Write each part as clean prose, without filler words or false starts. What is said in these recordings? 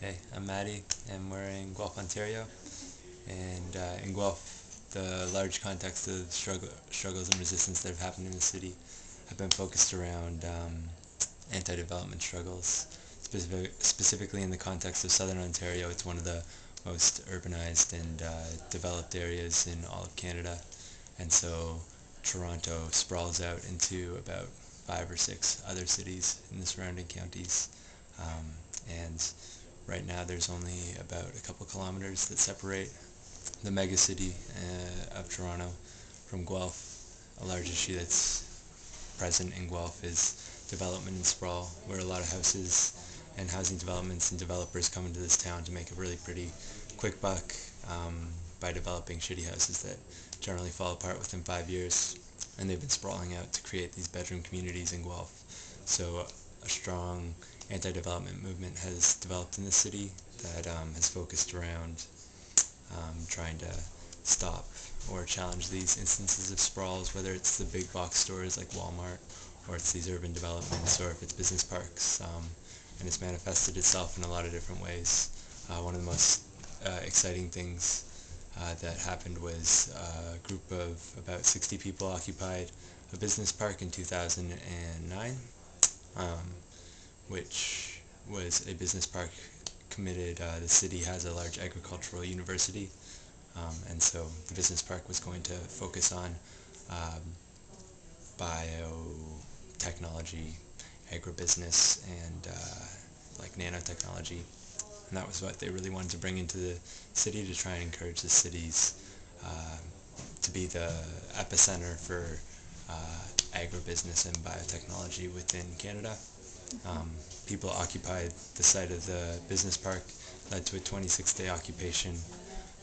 Hey, I'm Matty, and we're in Guelph, Ontario. And in Guelph, the large context of struggles and resistance that have happened in the city have been focused around anti-development struggles. Specifically in the context of Southern Ontario, it's one of the most urbanized and developed areas in all of Canada. And so Toronto sprawls out into about 5 or 6 other cities in the surrounding counties. Um, and Right now there's only about a couple kilometers that separate the megacity of Toronto from Guelph. A large issue that's present in Guelph is development and sprawl, where a lot of houses and housing developments and developers come into this town to make a really pretty quick buck by developing shitty houses that generally fall apart within 5 years. And they've been sprawling out to create these bedroom communities in Guelph. So a strong anti-development movement has developed in the city that has focused around trying to stop or challenge these instances of sprawls, whether it's the big box stores like Walmart, or it's these urban developments, or if it's business parks. And it's manifested itself in a lot of different ways. One of the most exciting things that happened was a group of about 60 people occupied a business park in 2009, which was a business park committed. The city has a large agricultural university, and so the business park was going to focus on um, biotechnology, agribusiness, and like nanotechnology. And that was what they really wanted to bring into the city, to try and encourage the cities uh, to be the epicenter for agribusiness and biotechnology within Canada. Um, People occupied the site of the business park, led to a 26-day occupation.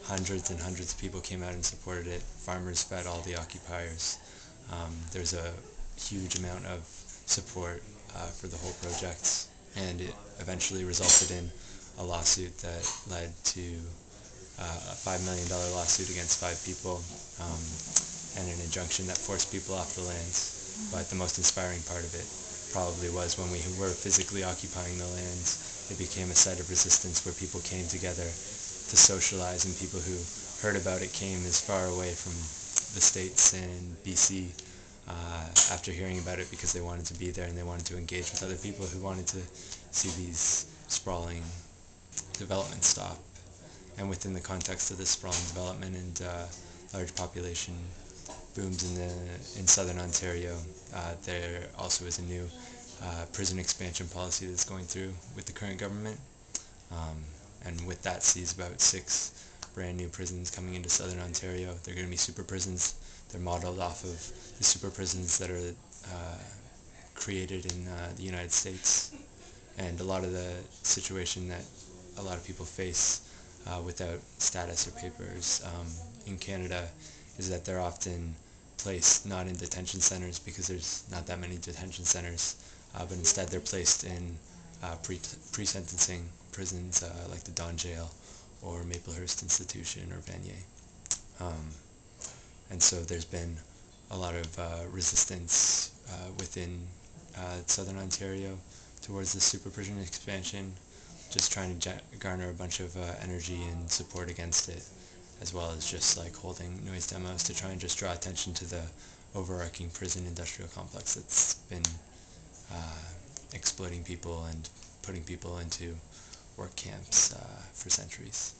Hundreds and hundreds of people came out and supported it. Farmers fed all the occupiers. There's a huge amount of support for the whole project, and it eventually resulted in a lawsuit that led to a $5 million lawsuit against 5 people, and an injunction that forced people off the land. But the most inspiring part of it probably was when we were physically occupying the land. It became a site of resistance where people came together to socialize, and people who heard about it came as far away from the States and BC after hearing about it, because they wanted to be there and they wanted to engage with other people who wanted to see these sprawling developments stop. And within the context of this sprawling development and large population booms in southern Ontario, there also is a new prison expansion policy that's going through with the current government, and with that sees about 6 brand new prisons coming into southern Ontario. They're going to be super prisons. They're modeled off of the super prisons that are created in the United States. And a lot of the situation that a lot of people face without status or papers in Canada is that they're often placed not in detention centers, because there's not that many detention centers, but instead they're placed in pre-sentencing prisons like the Don Jail or Maplehurst Institution or Vanier. And so there's been a lot of resistance within southern Ontario towards this super prison expansion, just trying to garner a bunch of energy and support against it, as well as just like holding noise demos to try and just draw attention to the overarching prison industrial complex that's been exploiting people and putting people into work camps for centuries.